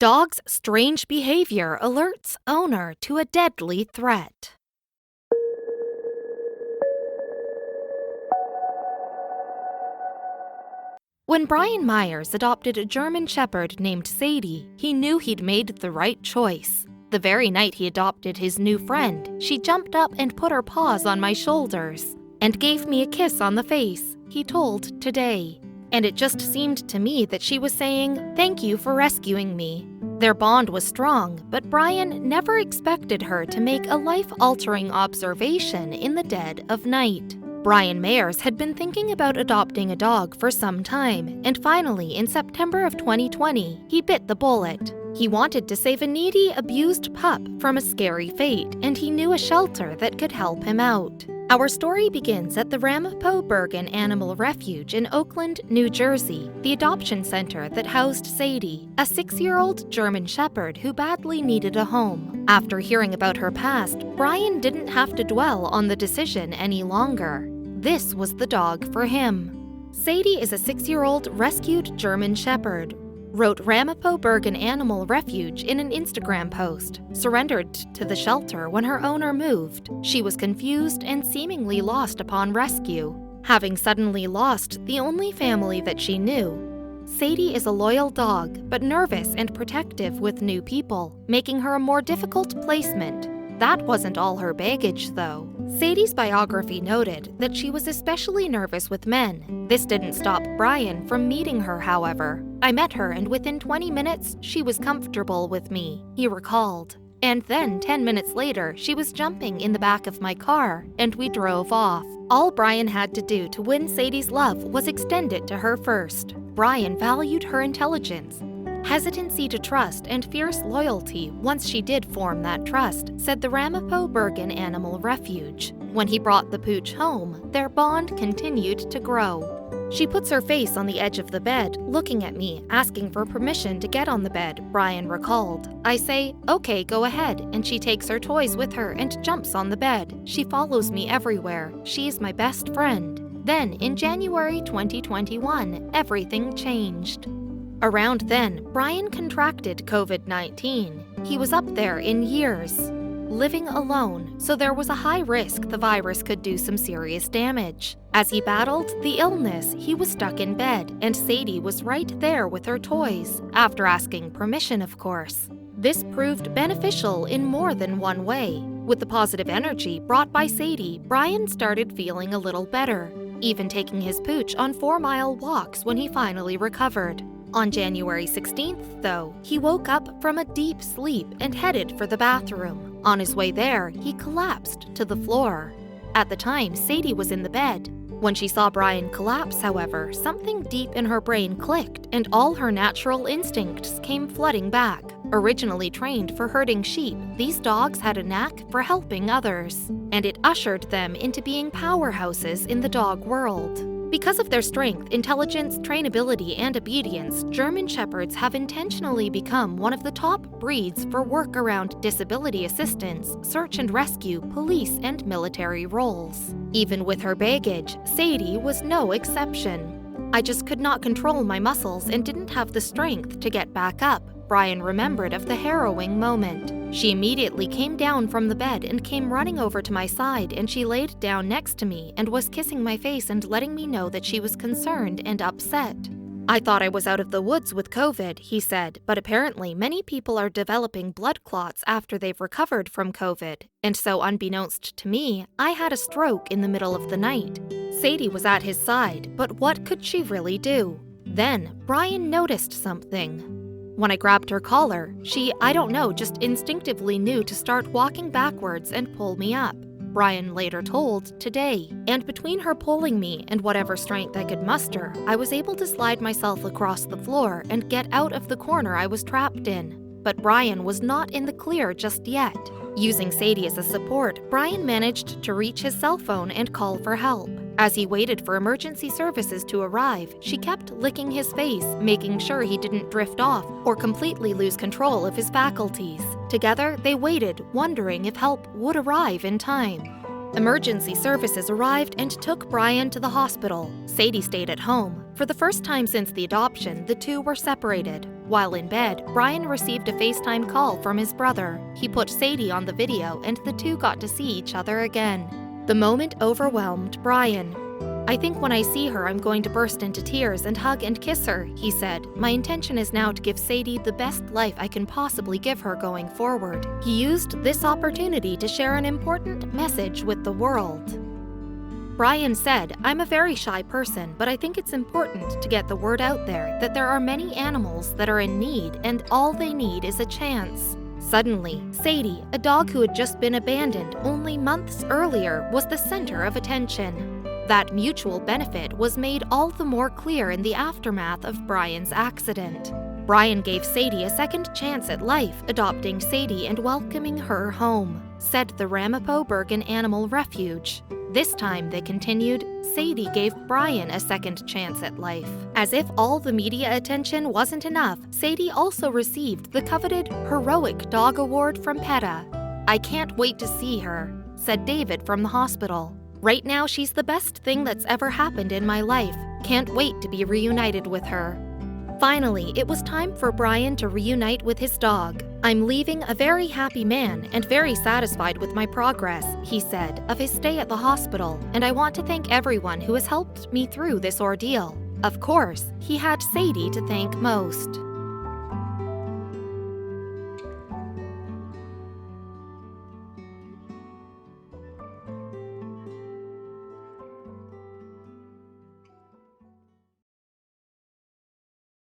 Dog's strange behavior alerts owner to a deadly threat. When Brian Myers adopted a German Shepherd named Sadie, he knew he'd made the right choice. The very night he adopted his new friend, she jumped up and put her paws on my shoulders and gave me a kiss on the face, he told Today. And it just seemed to me that she was saying, "Thank you for rescuing me." Their bond was strong, but Brian never expected her to make a life-altering observation in the dead of night. Brian Myers had been thinking about adopting a dog for some time, and finally, in September of 2020, he bit the bullet. He wanted to save a needy, abused pup from a scary fate, and he knew a shelter that could help him out. Our story begins at the Ramapo-Bergen Animal Refuge in Oakland, New Jersey, the adoption center that housed Sadie, a 6-year-old German Shepherd who badly needed a home. After hearing about her past, Brian didn't have to dwell on the decision any longer. This was the dog for him. Sadie is a 6-year-old rescued German Shepherd, wrote Ramapo-Bergen Animal Refuge in an Instagram post, surrendered to the shelter when her owner moved. She was confused and seemingly lost upon rescue. Having suddenly lost the only family that she knew, Sadie is a loyal dog, but nervous and protective with new people, making her a more difficult placement. That wasn't all her baggage, though. Sadie's biography noted that she was especially nervous with men. This didn't stop Brian from meeting her, however. "I met her, and within 20 minutes, she was comfortable with me," he recalled. "And then 10 minutes later, she was jumping in the back of my car, and we drove off." All Brian had to do to win Sadie's love was extend it to her first. Brian valued her intelligence, hesitancy to trust, and fierce loyalty once she did form that trust, said the Ramapo-Bergen Animal Refuge. When he brought the pooch home, their bond continued to grow. "She puts her face on the edge of the bed, looking at me, asking for permission to get on the bed," Brian recalled. "I say, 'Okay, go ahead,' and she takes her toys with her and jumps on the bed. She follows me everywhere. She's my best friend." Then, in January 2021, everything changed. Around then, Brian contracted COVID-19. He was up there in years, living alone, so there was a high risk the virus could do some serious damage. As he battled the illness, he was stuck in bed, and Sadie was right there with her toys, after asking permission, of course. This proved beneficial in more than one way. With the positive energy brought by Sadie, Brian started feeling a little better, even taking his pooch on 4-mile walks when he finally recovered. On January 16th, though, he woke up from a deep sleep and headed for the bathroom. On his way there, he collapsed to the floor. At the time, Sadie was in the bed. When she saw Brian collapse, however, something deep in her brain clicked and all her natural instincts came flooding back. Originally trained for herding sheep, these dogs had a knack for helping others, and it ushered them into being powerhouses in the dog world. Because of their strength, intelligence, trainability, and obedience, German Shepherds have intentionally become one of the top breeds for work around disability assistance, search and rescue, police, and military roles. Even with her baggage, Sadie was no exception. "I just could not control my muscles and didn't have the strength to get back up," Brian remembered of the harrowing moment. "She immediately came down from the bed and came running over to my side, and she laid down next to me and was kissing my face and letting me know that she was concerned and upset. I thought I was out of the woods with COVID," he said, "but apparently many people are developing blood clots after they've recovered from COVID, and so unbeknownst to me, I had a stroke in the middle of the night." Sadie was at his side, but what could she really do? Then, Brian noticed something. When I grabbed her collar, she, I don't know, just instinctively knew to start walking backwards and pull me up, Brian later told Today. And between her pulling me and whatever strength I could muster, I was able to slide myself across the floor and get out of the corner I was trapped in. But Brian was not in the clear just yet. Using Sadie as a support, Brian managed to reach his cell phone and call for help. As he waited for emergency services to arrive, she kept licking his face, making sure he didn't drift off or completely lose control of his faculties. Together, they waited, wondering if help would arrive in time. Emergency services arrived and took Brian to the hospital. Sadie stayed at home. For the first time since the adoption, the two were separated. While in bed, Brian received a FaceTime call from his brother. He put Sadie on the video and the two got to see each other again. The moment overwhelmed Brian. "I think when I see her, I'm going to burst into tears and hug and kiss her," he said. "My intention is now to give Sadie the best life I can possibly give her going forward." He used this opportunity to share an important message with the world. Brian said, "I'm a very shy person, but I think it's important to get the word out there that there are many animals that are in need and all they need is a chance." Suddenly, Sadie, a dog who had just been abandoned only months earlier, was the center of attention. That mutual benefit was made all the more clear in the aftermath of Brian's accident. Brian gave Sadie a second chance at life, adopting Sadie and welcoming her home, said the Ramapo-Bergen Animal Refuge. This time, they continued, Sadie gave Brian a second chance at life. As if all the media attention wasn't enough, Sadie also received the coveted Heroic Dog Award from PETA. "I can't wait to see her," said David from the hospital. "Right now, she's the best thing that's ever happened in my life. Can't wait to be reunited with her." Finally, it was time for Brian to reunite with his dog. "I'm leaving a very happy man and very satisfied with my progress," he said, of his stay at the hospital, "and I want to thank everyone who has helped me through this ordeal." Of course, he had Sadie to thank most.